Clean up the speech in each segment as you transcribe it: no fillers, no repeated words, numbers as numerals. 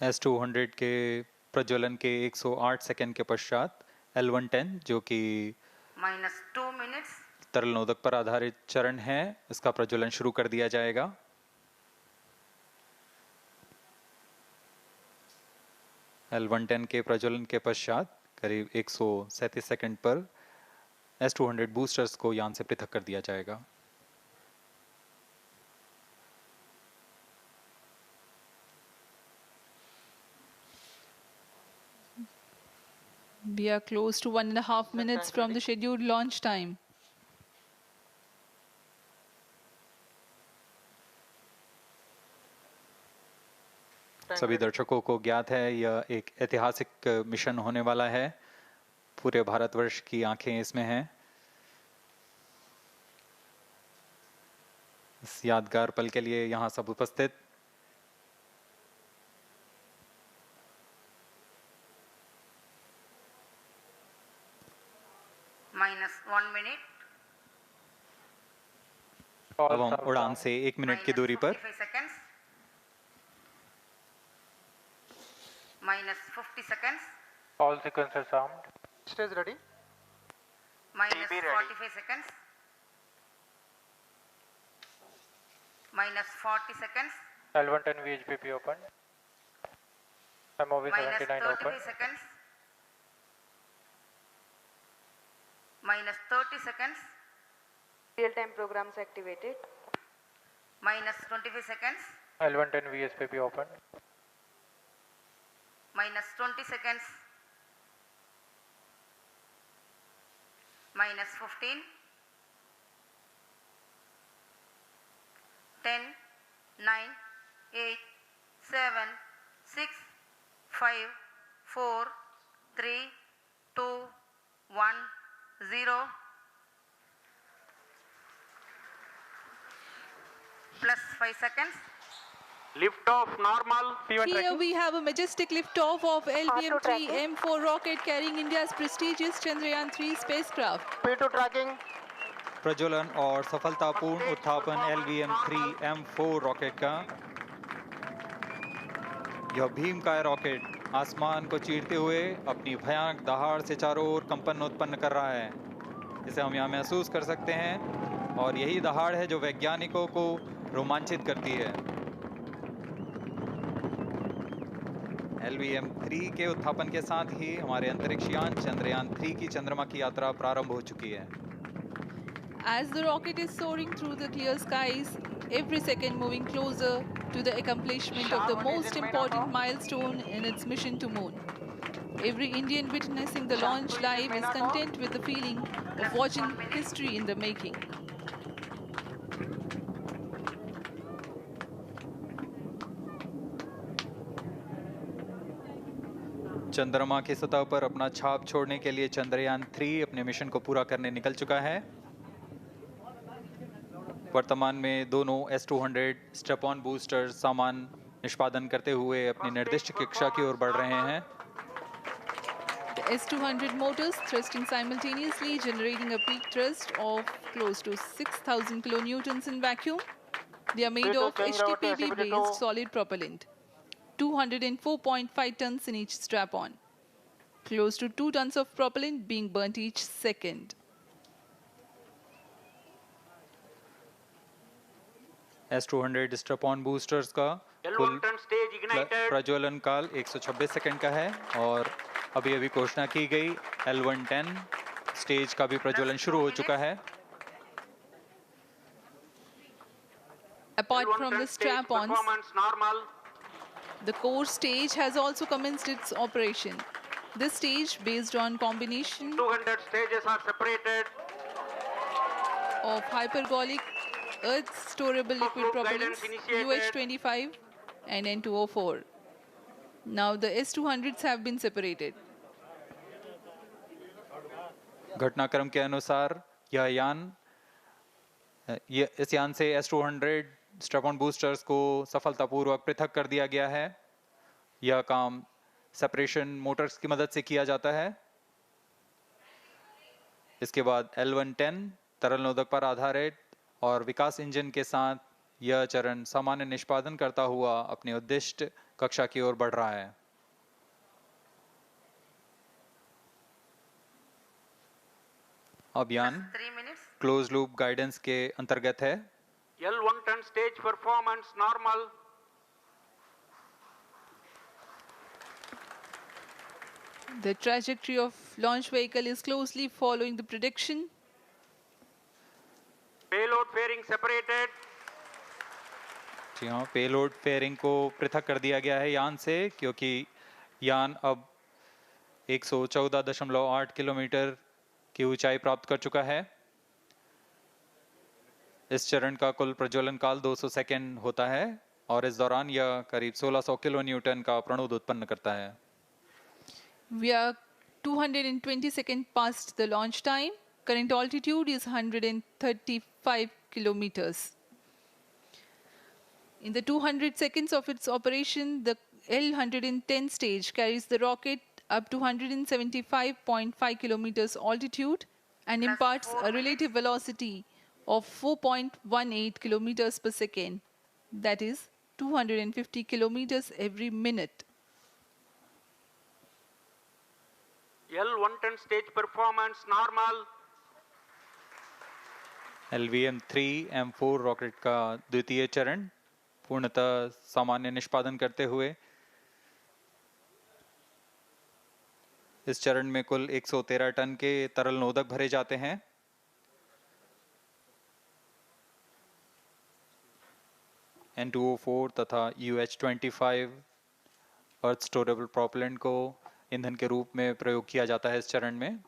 S200 के प्रज्वलन के 108 सेकंड के पश्चात L110 जो कि -2 minutes तरल नोदक पर आधारित चरण है, इसका प्रज्वलन शुरू कर दिया जाएगा। L110 के प्रज्वलन के पश्चात करीब 137 सेकंड पर S200 बूस्टर्स को यान से पृथक कर दिया जाएगा। We are close to 1.5 minutes from the scheduled launch time. सभी दर्शकों को ज्ञात है यह एक ऐतिहासिक मिशन होने वाला है। पूरे भारतवर्ष की आंखें इसमें हैं। इस यादगार पल के लिए यहाँ सब उपस्थित -1 minute अब हम उड़ान से 1 मिनट की दूरी पर -50 seconds All sequences armed. Stage ready. -45 seconds -40 seconds L110 VHPP open. MOV 79 -35 open. seconds -30 seconds Real-time programs activated. -25 seconds L110 VSPP open. -20 seconds -15 10 9 8 7 6 5 4 3 2 1 0 plus 5 seconds. Lift off normal. Here we have a majestic liftoff of LVM-3 M4 rocket carrying India's prestigious Chandrayan 3 spacecraft. P2 tracking. प्रज्वलन और सफलतापूर्ण उत्थापन LVM-3 M4 rocket का। यह भीमकाय rocket आसमान को चीरते हुए अपनी भयानक दहाड़ से चारों ओर कंपन उत्पन्न कर रहा है। इसे हम यहाँ महसूस कर सकते हैं और यही दहाड़ है जो वैज्ञानिकों को रोमांचित करती है। LVM-3 के उत्थापन के साथ ही हमारे अंतरिक्ष यान चंद्रयान 3 की चंद्रमा की यात्रा प्रारंभ हो चुकी है। As the rocket is soaring through the clear skies, every second moving closer to the accomplishment of the most important milestone in its mission to moon. Every Indian witnessing the launch live is content with the feeling of watching history in the making. चंद्रमा की सतह पर अपना छाप छोड़ने के लिए चंद्रयान 3 अपने मिशन को पूरा करने निकल चुका है। वर्तमान में दोनों S200 स्टेप ऑन बूस्टर सामान निष्पादन करते हुए अपनी निर्दिष्ट कक्षा की ओर बढ़ रहे हैं। The S200 motors thrusting simultaneously, generating a peak thrust of close to 6,000 kilonewtons in vacuum. They are made of HTPB-based solid propellant, 204.5 tons in each strap-on. Close to 2 tons of propellant being burnt each second. S200 step on boosters का कुल प्रज्वलन काल 126 second का है और अभी अभी घोषणा की गई L110 स्टेज का भी प्रज्वलन शुरू हो चुका है। Apart from the strap-ons, the core stage has also commenced its operation. This stage, based on combination 200 stages are separated. of hypergolic earth storable liquid propellants UH-25 and N2O4. Now the S200s have been separated. घटनाक्रम के अनुसार यह यान इस यान से S200 step on boosters को सफलतापूर्वक पृथक कर दिया गया है। यह काम सेपरेशन मोटर्स की मदद से किया जाता है। इसके बाद L110 तरल नोदक पर आधारित और विकास इंजन के साथ यह चरण सामान्य निष्पादन करता हुआ अपने उद्दिष्ट कक्षा की ओर बढ़ रहा है। अब Plus यान 3 minutes. क्लोज लूप गाइडेंस के अंतर्गत है। L110 stage performance normal. The trajectory of launch vehicle is closely following the prediction. Payload fairing separated. जी हाँ, पेलोड फेयरिंग को पृथक कर दिया गया है यान से, क्योंकि यान अब 114.8 किलोमीटर की ऊंचाई प्राप्त कर चुका है। इस चरण का कुल प्रज्वलन काल 200 सेकेंड होता है और इस दौरान यह करीब 1600 किलो न्यूटन का प्रणोद उत्पन्न करता है। We are 220 seconds past the launch time. Current altitude is 135 kilometers. In the 200 seconds of its operation, the L-110 stage carries the rocket up to 175.5 kilometers altitude and Plus imparts 4 a relative velocity of 4.18 kilometers per second. That is 250 kilometers every minute. L110 stage performance normal. LVM-3 M4 rocket का द्वितीय चरण पूर्णतः सामान्य निष्पादन करते हुए इस चरण में कुल 113 टन के तरल नोदक भरे जाते हैं। N2O4 तथा UH-25 अर्थ स्टोरेबल प्रोपेलेंट को ईंधन के रूप में प्रयोग किया जाता है इस चरण में।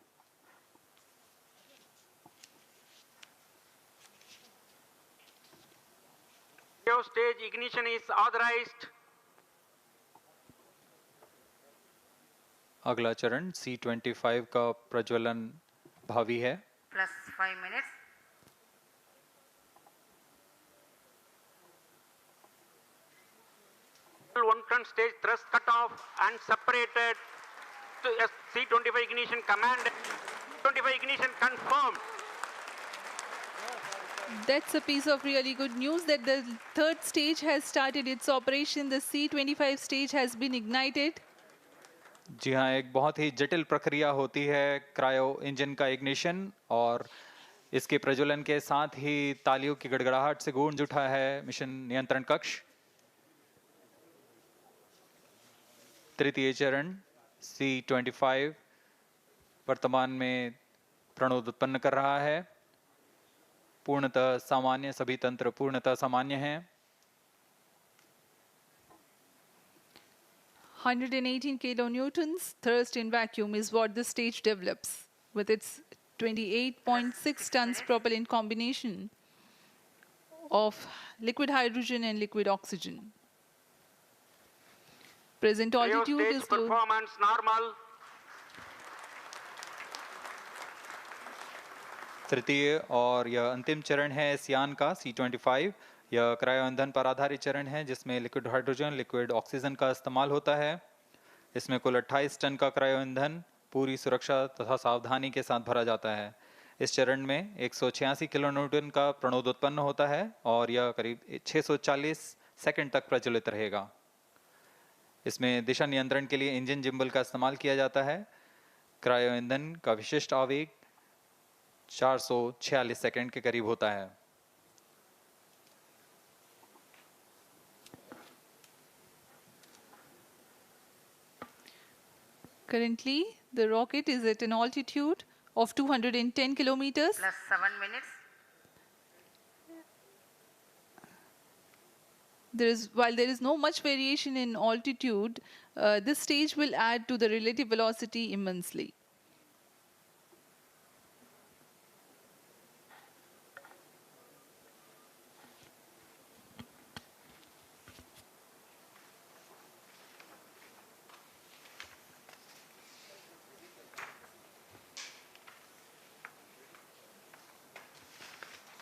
Stage ignition is authorized. अगला चरण C-25 का प्रज्वलन भावी है। Plus 5 minutes. L110 stage thrust cut off and separated. To C-25 ignition command. 25 ignition confirmed. That's a piece of really good news that the third stage has started its operation. The C-25 stage has been ignited. जी हाँ, एक बहुत ही जटिल प्रक्रिया होती है cryo engine का ignition और इसके प्रज्वलन के साथ ही तालियों की गड़गड़ाहट से गूंज उठा है मिशन नियंत्रण कक्ष। तृतीय चरण C-25 वर्तमान में प्रणोद उत्पन्न कर रहा है। पूर्णतः सामान्य, सभी तंत्र पूर्णतः सामान्य हैं। 118 kilonewtons thrust in vacuum is what the stage develops with its 28.6 tons propellant combination of liquid hydrogen and liquid oxygen. Present altitude Stage is close. performance normal. तृतीय और यह अंतिम चरण है इस यान का C-25। यह क्रायो ईंधन पर आधारित चरण है जिसमें लिक्विड हाइड्रोजन, लिक्विड ऑक्सीजन का इस्तेमाल होता है। इसमें कुल 28 टन का क्रायो ईंधन पूरी सुरक्षा तथा सावधानी के साथ भरा जाता है। इस चरण में 186 किलो न्यूटन का प्रणोद उत्पन्न होता है और यह करीब 640 सेकंड तक प्रज्वलित रहेगा। इसमें दिशा नियंत्रण के लिए इंजन जिम्बल का इस्तेमाल किया जाता है। क्रायो ईंधन का विशिष्ट आवेग 446 सेकंड के करीब होता है। Currently, the rocket is at an altitude of 210 kilometers. Plus 7 minutes. While there is no much variation in altitude, this stage will add to the relative velocity immensely.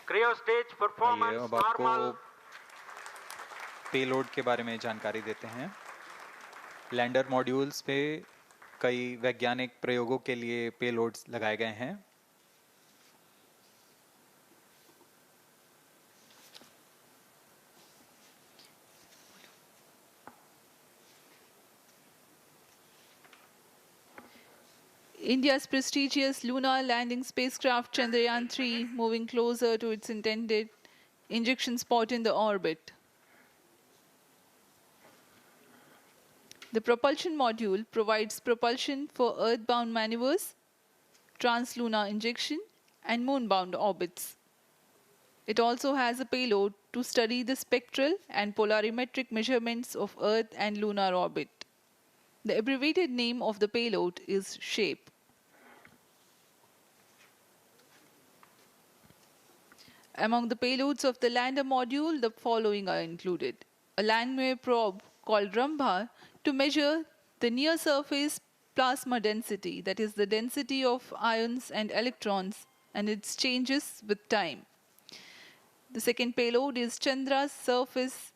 Cryo stage आइए performance अब आपको normal. Payload के बारे में जानकारी देते हैं। Lander modules पे कई वैज्ञानिक प्रयोगों के लिए पेलोड्स लगाए गए हैं। India's prestigious lunar landing spacecraft Chandrayaan-3 moving closer to its intended injection spot in the orbit. The propulsion module provides propulsion for Earthbound maneuvers, translunar injection, and moonbound orbits. It also has a payload to study the spectral and polarimetric measurements of Earth and lunar orbit. The abbreviated name of the payload is SHAPE. Among the payloads of the lander module, the following are included. A landwehr probe called Rambha to measure the near-surface plasma density, that is the density of ions and electrons, and its changes with time. The second payload is Chandra's Surface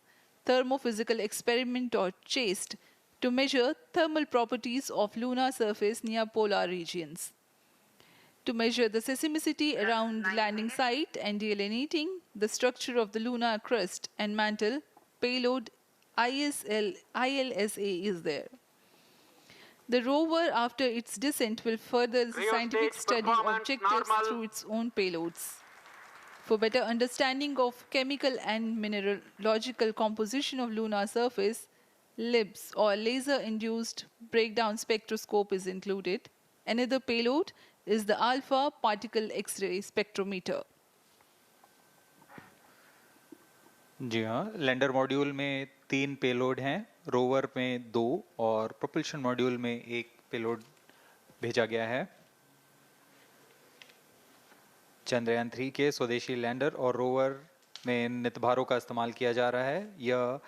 Thermophysical Experiment, or CHASTE, to measure thermal properties of lunar surface near polar regions. To measure the seismicity around the landing site and delineating the structure of the lunar crust and mantle, payload ILSA is there. The rover, after its descent, will further the scientific study objectives through its own payloads. For better understanding of chemical and mineralogical composition of lunar surface, LIBS, or laser-induced breakdown spectroscope, is included. Another payload is the alpha particle X-ray spectrometer. जी हाँ, lander module में 3 payload हैं, rover में 2 और propulsion module में 1 payload भेजा गया है। चंद्रयान 3 के स्वदेशी लैंडर और रोवर में नितभारों का इस्तेमाल किया जा रहा है। यह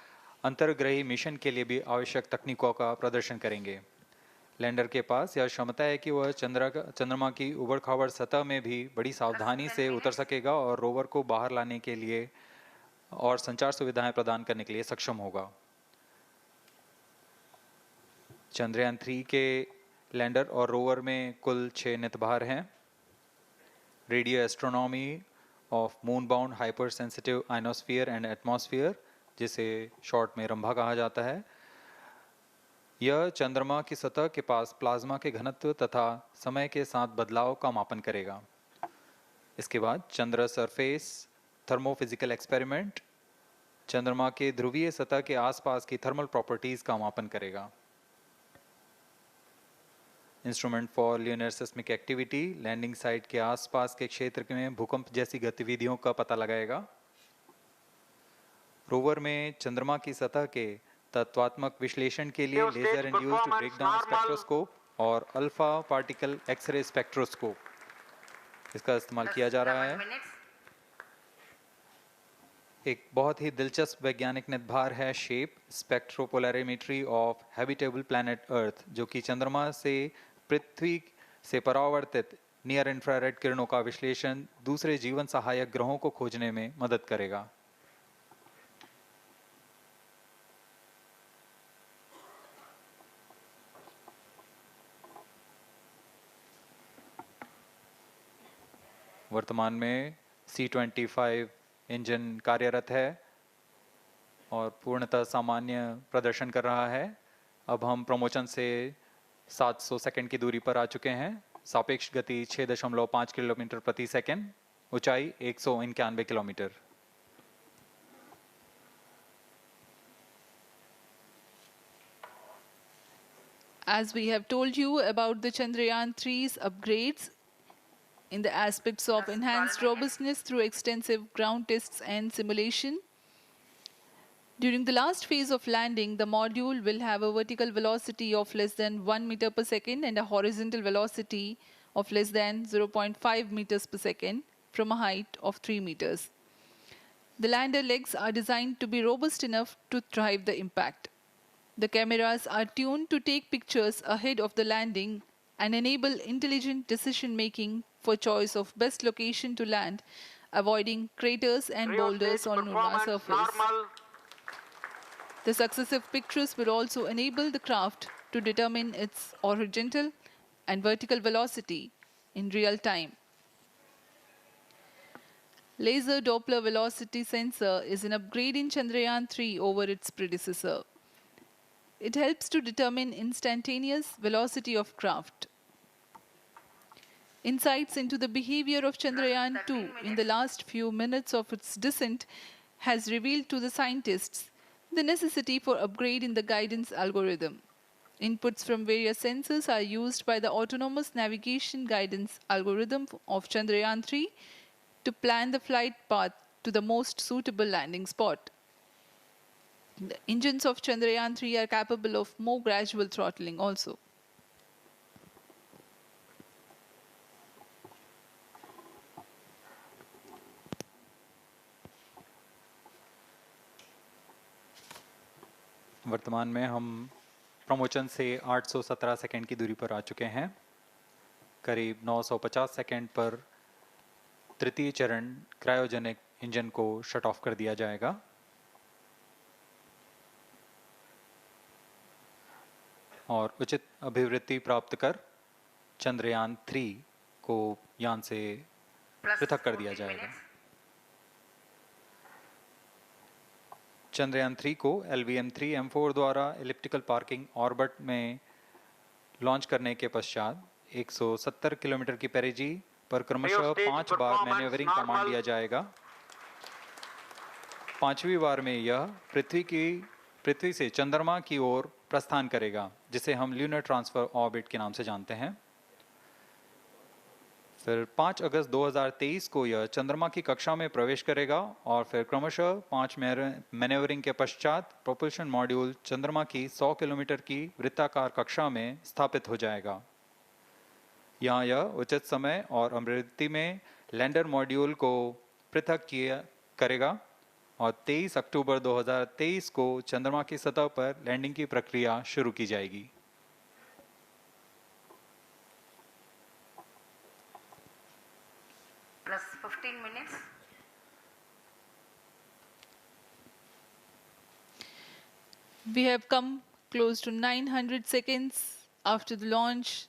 अंतर्ग्रही मिशन के लिए भी आवश्यक तकनीकों का प्रदर्शन करेंगे। लैंडर के पास यह क्षमता है कि वह चंद्रमा की उबड़-खाबड़ सतह में भी बड़ी सावधानी से उतर सकेगा और रोवर को बाहर लाने के लिए और संचार सुविधाएं प्रदान करने के लिए सक्षम होगा। चंद्रयान 3 के लैंडर और रोवर में कुल 6 नितभार हैं। Radio astronomy of moon bound hyper sensitive ionosphere and atmosphere, जिसे शॉर्ट में रंभा कहा जाता है, यह चंद्रमा की सतह के पास प्लाज्मा के घनत्व तथा समय के साथ बदलाव का मापन करेगा। इसके बाद चंद्र सरफेस थर्मोफिजिकल एक्सपेरिमेंट चंद्रमा के ध्रुवीय सतह के आसपास की थर्मल प्रॉपर्टीज का मापन करेगा। Instrument for lunar seismic activity landing site के आसपास के क्षेत्र में भूकंप जैसी गतिविधियों का पता लगाएगा। रोवर में चंद्रमा की सतह के तत्वात्मक विश्लेषण के लिए लेजर इंड्यूस्ड ब्रेकडाउन स्पेक्ट्रोस्कोप और अल्फा पार्टिकल एक्सरे स्पेक्ट्रोस्कोप इसका इस्तेमाल किया जा रहा है। एक बहुत ही दिलचस्प वैज्ञानिक नितभार है shape स्पेक्ट्रोपोलैरिमेट्री of habitable planet earth, जो कि चंद्रमा से पृथ्वी से परावर्तित नियर इंफ्रारेड किरणों का विश्लेषण दूसरे जीवन सहायक ग्रहों को खोजने में मदद करेगा। वर्तमान में C-25 इंजन कार्यरत है और पूर्णतः सामान्य प्रदर्शन कर रहा है। अब हम प्रमोशन से 700 सेकंड की दूरी पर आ चुके हैं। सापेक्ष गति 6.5 किलोमीटर प्रति सेकंड, ऊंचाई 191 kilometre. As we have told you about the Chandrayaan 3's upgrades in the aspects of enhanced robustness through extensive ground tests and simulation, during the last phase of landing, the module will have a vertical velocity of less than 1 meter per second and a horizontal velocity of less than 0.5 meters per second from a height of 3 meters. The lander legs are designed to be robust enough to thrive the impact. The cameras are tuned to take pictures ahead of the landing and enable intelligent decision-making for choice of best location to land, avoiding craters and boulders on lunar surface. The successive pictures will also enable the craft to determine its horizontal and vertical velocity in real time. Laser Doppler velocity sensor is an upgrade in Chandrayaan 3 over its predecessor. It helps to determine instantaneous velocity of craft. Insights into the behavior of Chandrayaan 2 in the last few minutes of its descent has revealed to the scientists the necessity for upgrade in the guidance algorithm. Inputs from various sensors are used by the autonomous navigation guidance algorithm of Chandrayaan 3 to plan the flight path to the most suitable landing spot. The engines of Chandrayaan 3 are capable of more gradual throttling also. वर्तमान में हम promotion से 817 second की दूरी पर आ चुके हैं। करीब 950 सेकंड पर तृतीय चरण क्रायोजेनिक इंजन को शट ऑफ कर दिया जाएगा और उचित अभिवृद्धि प्राप्त कर चंद्रयान 3 को यान से पृथक कर दिया जाएगा। चंद्रयान 3 को LVM-3M4 द्वारा एलिप्टिकल पार्किंग ऑर्बिट में लॉन्च करने के पश्चात 170 किलोमीटर की पेरिजी पर क्रमशः 5 बार मैन्यूवरिंग कमांड दिया जाएगा। 5वीं बार में यह पृथ्वी से चंद्रमा की ओर प्रस्थान करेगा, जिसे हम ल्यूनर ट्रांसफर ऑर्बिट के नाम से जानते हैं। फिर 5 अगस्त 2023 को यह चंद्रमा की कक्षा में प्रवेश करेगा और फिर क्रमशः 5 मैन्यूवरिंग के पश्चात प्रोपल्शन मॉड्यूल चंद्रमा की 100 किलोमीटर की वृत्ताकार कक्षा में स्थापित हो जाएगा। यहाँ यह उचित समय और अभिवृद्धि में लैंडर मॉड्यूल को पृथक करेगा और 23 अक्टूबर 2023 को चंद्रमा की सतह पर लैंडिंग की प्रक्रिया शुरू की जाएगी। Plus 15 minutes. We have come close to 900 seconds after the launch.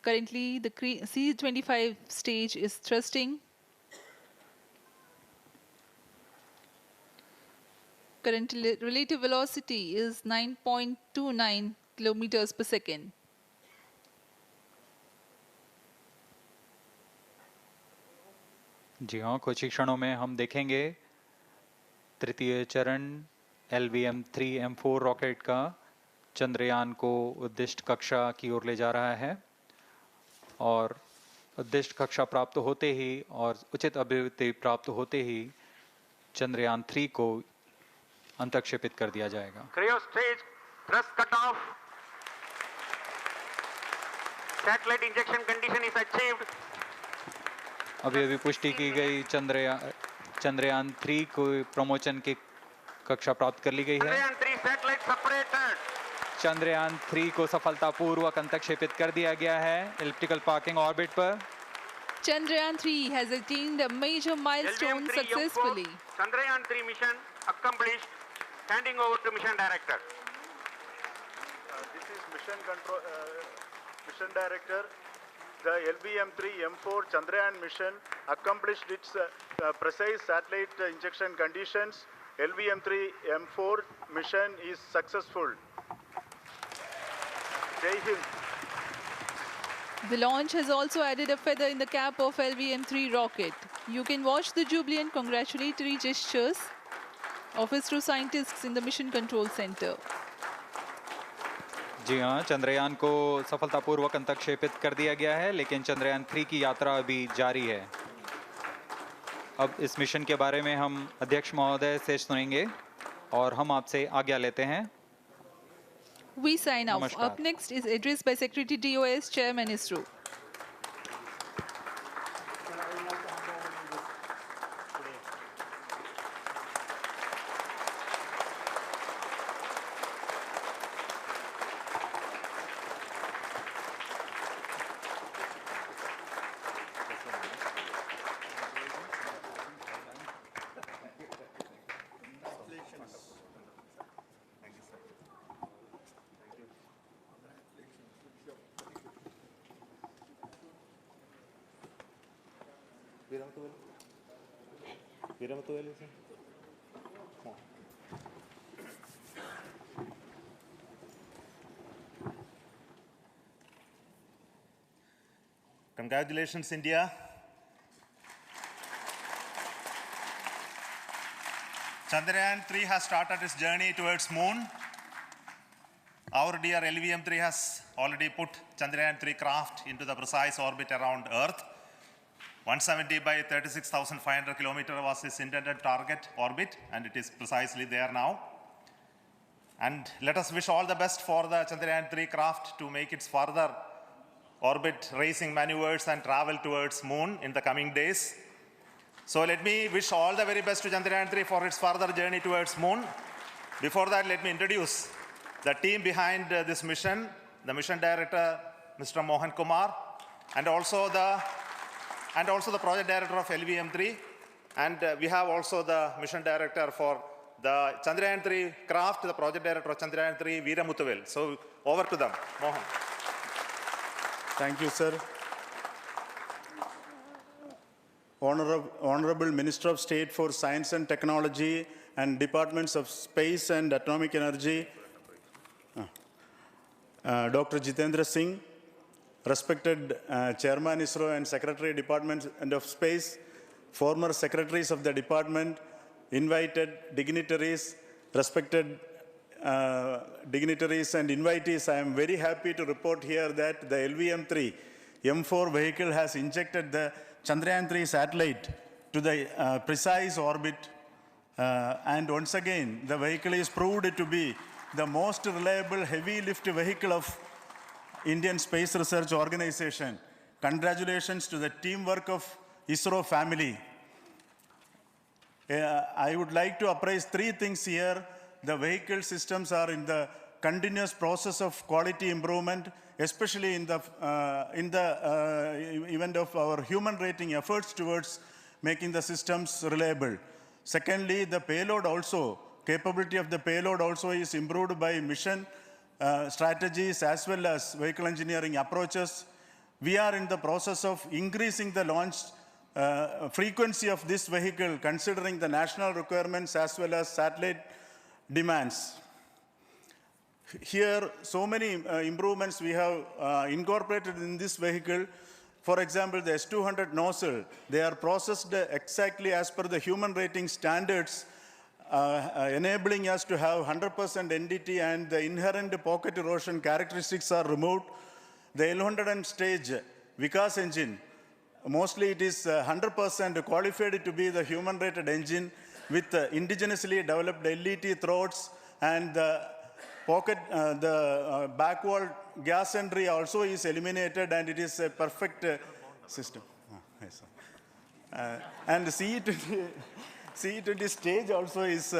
Currently, the C-25 stage is thrusting. Current relative velocity is 9.29 kilometers per second. जी हाँ, कुछ ही क्षणों में हम देखेंगे तृतीय चरण LVM-3M4 रॉकेट का चंद्रयान को उद्दिष्ट कक्षा की ओर ले जा रहा है और उद्दिष्ट कक्षा प्राप्त होते ही और उचित अभिवृद्धि प्राप्त होते ही चंद्रयान 3 को अंतक्षेपित कर दिया जाएगा। Cryo stage thrust cutoff. Satellite injection condition is achieved. अभी पुष्टि की गई चंद्रयान 3 को प्रमोशन की कक्षा प्राप्त कर ली गई है। Chandrayaan 3 satellite separated. चंद्रयान 3 को सफलतापूर्वक अंतक्षेपित कर दिया गया है एलिप्टिकल पार्किंग ऑर्बिट पर। Chandrayaan 3 has attained a major milestone LVM-3M4 successfully. Chandrayaan 3 mission accomplished. Handing over to mission director. This is mission director. The LVM-3M4 Chandrayaan mission accomplished its precise satellite injection conditions. LVM-3M4 mission is successful. Jai Hind. The launch has also added a feather in the cap of LVM-3 rocket. You can watch the jubilant congratulatory gestures of ISRO scientists in the Mission Control Center. जी हाँ, चंद्रयान को सफलतापूर्वक अंतक्षेपित कर दिया गया है, लेकिन चंद्रयान 3 की यात्रा अभी जारी है। अब इस मिशन के बारे में हम अध्यक्ष महोदय से सुनेंगे और हम आपसे आज्ञा लेते हैं। We sign off. नमस्कार। Up next is address by Secretary DOS, Chairman ISRO. Congratulations, India. Chandrayan-3 has started its journey towards moon. Our dear LVM-3 has already put Chandrayan-3 craft into the precise orbit around Earth. 170 by 36,500 kilometers was its intended target orbit, and it is precisely there now. And let us wish all the best for the Chandrayan-3 craft to make its further orbit racing maneuvers and travel towards moon in the coming days. So let me wish all the very best to Chandrayan-3 for its further journey towards moon. Before that, let me introduce the team behind this mission, the mission director, Mr. Mohan Kumar, and also the project director of LVM-3. And we have also the mission director for the Chandrayan-3 craft, the project director of Chandrayan-3, Veera Muthuvel. So over to them, Mohan. Thank you, sir. Honorable Minister of State for Science and Technology and Departments of Space and Atomic Energy, Dr. Jitendra Singh, respected Chairman ISRO and Secretary Department of Space, former secretaries of the department, invited dignitaries, respected dignitaries and invitees, I am very happy to report here that the LVM-3 M4 vehicle has injected the Chandrayan-3 satellite to the precise orbit. And once again, the vehicle is proved to be the most reliable heavy lift vehicle of Indian Space Research Organization. Congratulations to the teamwork of ISRO family. I would like to appraise three things here. The vehicle systems are in the continuous process of quality improvement, especially in the event of our human rating efforts towards making the systems reliable. Secondly, the payload also, capability of the payload also is improved by mission strategies as well as vehicle engineering approaches. We are in the process of increasing the launch frequency of this vehicle considering the national requirements as well as satellite demands. Here, so many improvements we have incorporated in this vehicle. For example, the S200 nozzle, they are processed exactly as per the human rating standards, enabling us to have 100% NDT, and the inherent pocket erosion characteristics are removed. The L100 stage Vikas engine, mostly it is 100% qualified to be the human rated engine with indigenously developed LET throats, and the pocket, the backward gas entry also is eliminated, and it is a perfect system. Yes, and CE20 stage also is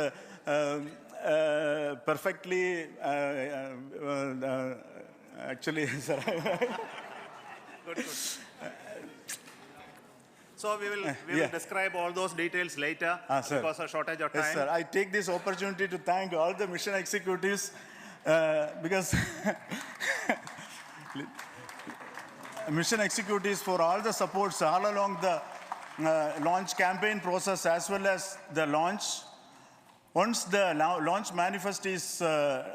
perfectly, actually, sir. Good. So we will describe all those details later because of shortage of time. Yes, sir. I take this opportunity to thank all the mission executives because mission executives for all the supports all along the launch campaign process as well as the launch. Once the launch manifest is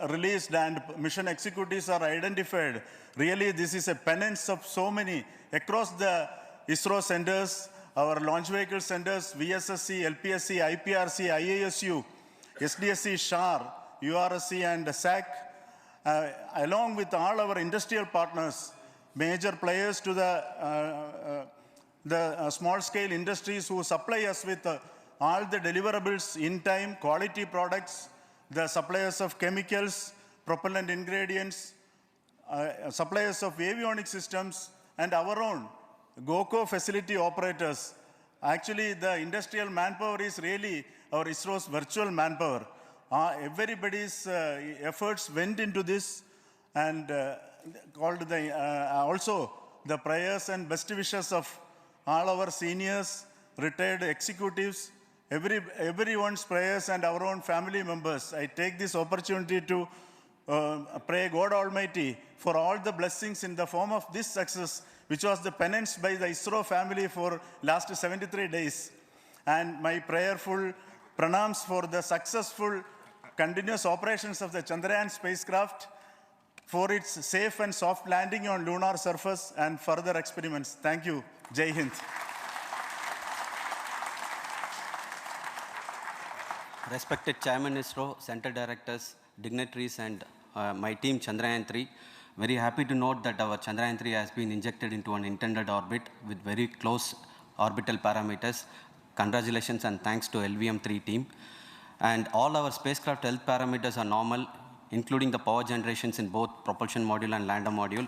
released and mission executives are identified, really this is a penance of so many across the ISRO centers, our launch vehicle centers, VSSC, LPSC, IPRC, IASU, SDSC, SHAR, URSC and SAC, along with all our industrial partners, major players to the small-scale industries who supply us with all the deliverables in time, quality products, the suppliers of chemicals, propellant ingredients, suppliers of avionics systems, and our own GOCO facility operators. Actually, the industrial manpower is really our ISRO's virtual manpower. Everybody's efforts went into this, and also the prayers and best wishes of all our seniors, retired executives, everyone's prayers and our own family members. I take this opportunity to pray God Almighty for all the blessings in the form of this success, which was the penance by the ISRO family for last 73 days. And my prayerful pranams for the successful continuous operations of the Chandrayan spacecraft for its safe and soft landing on lunar surface and further experiments. Thank you. Jai Hind. Respected Chairman ISRO, Center Directors, dignitaries, and my team Chandrayan 3, very happy to note that our Chandrayan 3 has been injected into an intended orbit with very close orbital parameters. Congratulations and thanks to LVM3 team. And all our spacecraft health parameters are normal, including the power generations in both propulsion module and lander module.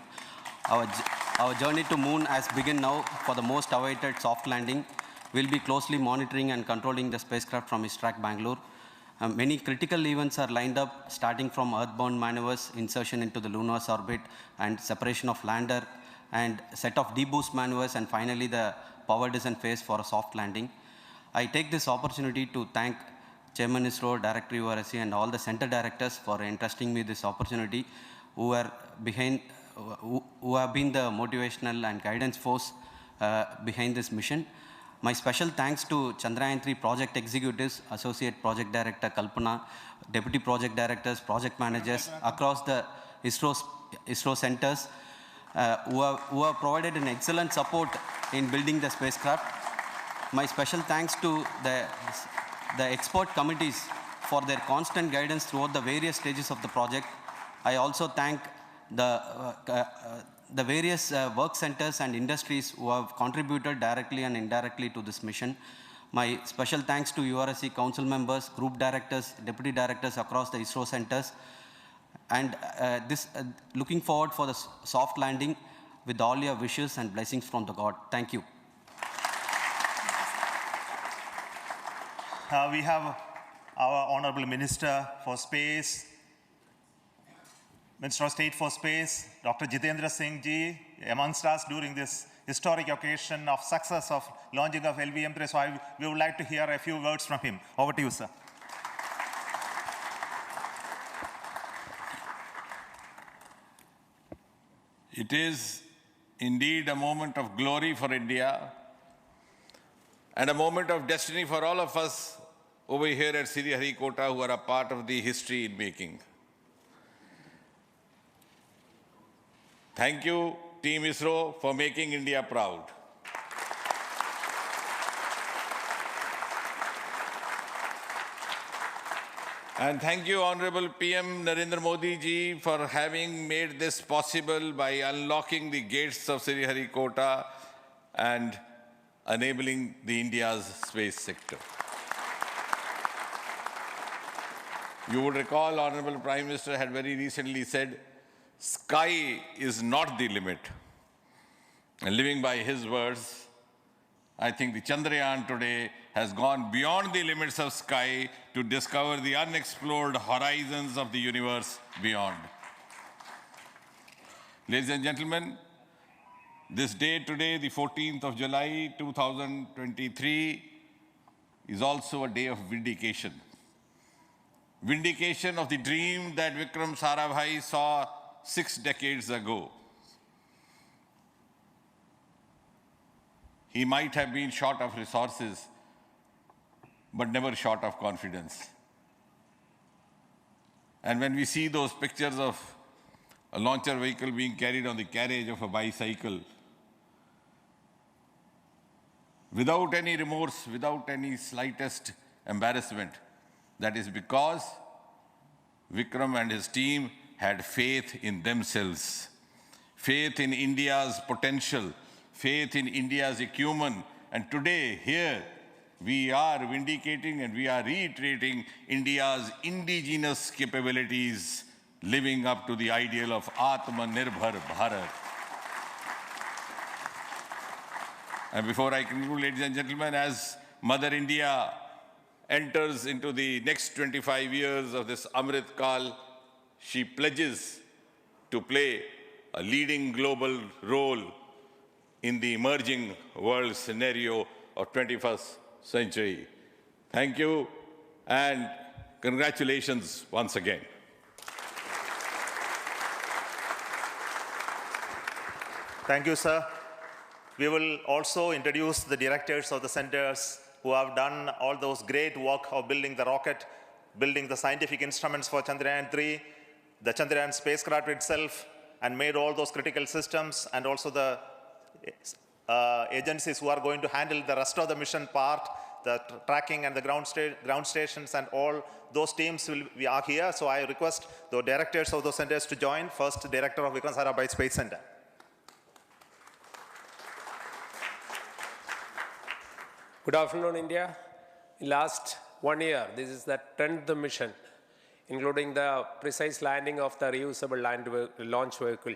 Our journey to moon has begun now for the most awaited soft landing. We'll be closely monitoring and controlling the spacecraft from ISRAC Bangalore. Many critical events are lined up, starting from earthbound maneuvers, insertion into the lunar orbit, and separation of lander, and set of deboost maneuvers, and finally the power descent phase for a soft landing. I take this opportunity to thank Chairman ISRO, Director URSC, and all the center directors for entrusting me this opportunity, who have been the motivational and guidance force behind this mission. My special thanks to Chandrayan 3 project executives, Associate Project Director Kalpana, Deputy Project Directors, Project Managers across the ISRO centers who have provided an excellent support in building the spacecraft. My special thanks to the expert committees for their constant guidance throughout the various stages of the project. I also thank the various work centers and industries who have contributed directly and indirectly to this mission. My special thanks to URSC council members, group directors, deputy directors across the ISRO centers, and looking forward for the soft landing with all your wishes and blessings from the God. Thank you. We have our Honorable Minister for Space, Minister of State for Space, Dr. Jitendra Singh ji, amongst us during this historic occasion of success of launching of LVM3. So we would like to hear a few words from him. Over to you, sir. It is indeed a moment of glory for India and a moment of destiny for all of us over here at Sriharikota who are a part of the history in making. Thank you, Team ISRO, for making India proud. And thank you, Honorable PM Narendra Modi ji, for having made this possible by unlocking the gates of Sriharikota and enabling the India's space sector. You would recall, Honorable Prime Minister had very recently said, sky is not the limit. And living by his words, I think the Chandrayan today has gone beyond the limits of sky to discover the unexplored horizons of the universe beyond. Ladies and gentlemen, this day today, the 14th of July, 2023, is also a day of vindication. Vindication of the dream that Vikram Sarabhai saw 6 decades ago. He might have been short of resources, but never short of confidence. And when we see those pictures of a launcher vehicle being carried on the carriage of a bicycle, without any remorse, without any slightest embarrassment, that is because Vikram and his team had faith in themselves, faith in India's potential, faith in India's acumen. And today, here, we are vindicating and we are reiterating India's indigenous capabilities, living up to the ideal of Atmanirbhar Bharat. And before I conclude, ladies and gentlemen, as Mother India enters into the next 25 years of this Amrit Kal, she pledges to play a leading global role in the emerging world scenario of 21st century. Thank you and congratulations once again. Thank you, sir. We will also introduce the directors of the centers who have done all those great work of building the rocket, building the scientific instruments for Chandrayan 3. the Chandrayaan spacecraft itself and made all those critical systems, and also the agencies who are going to handle the rest of the mission part, the tracking and the ground stations and all those teams are here. So I request the directors of those centers to join. First, Director of Vikram Sarabhai Space Center. Good afternoon, India. In last 1 year, this is the 10th mission, including the precise landing of the reusable launch vehicle.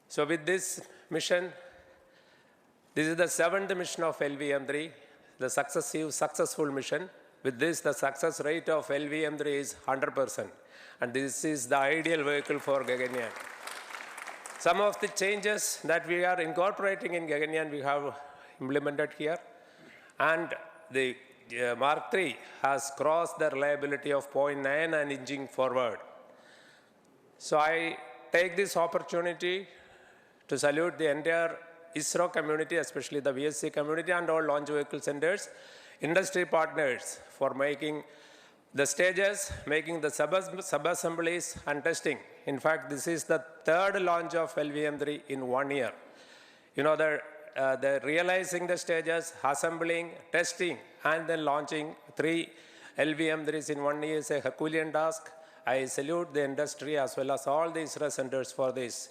So with this mission, this is the 7th mission of LVM-3, the successful mission. With this, the success rate of LVM-3 is 100%. And this is the ideal vehicle for Gaganyaan. Some of the changes that we are incorporating in Gaganyaan, we have implemented here. And the Mark III has crossed the reliability of 0.9 and inching forward. So I take this opportunity to salute the entire ISRO community, especially the VSC community and all launch vehicle centers, industry partners for making the stages, making the sub-assemblies and testing. In fact, this is the 3rd launch of LVM-3 in 1 year. You know, they're realizing the stages, assembling, testing, and then launching 3 LVM-3s in 1 year is a Herculean task. I salute the industry as well as all the ISRO centers for this.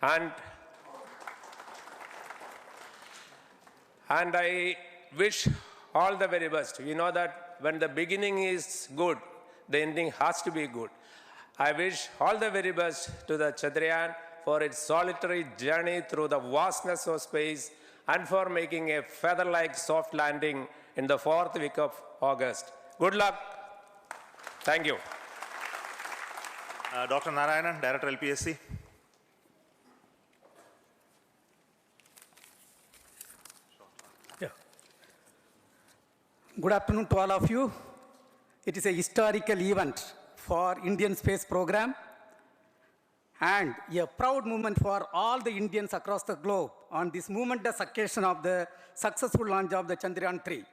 And I wish all the very best. We know that when the beginning is good, the ending has to be good. I wish all the very best to the Chandrayaan for its solitary journey through the vastness of space and for making a feather-like soft landing in the 4th week of August. Good luck. Thank you. Dr. Narayanan, Director LPSC. Good afternoon to all of you. It is a historical event for Indian space program and a proud moment for all the Indians across the globe on this momentous occasion of the successful launch of the Chandrayaan-3.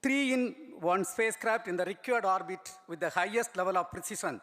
3-in-1 spacecraft in the required orbit with the highest level of precision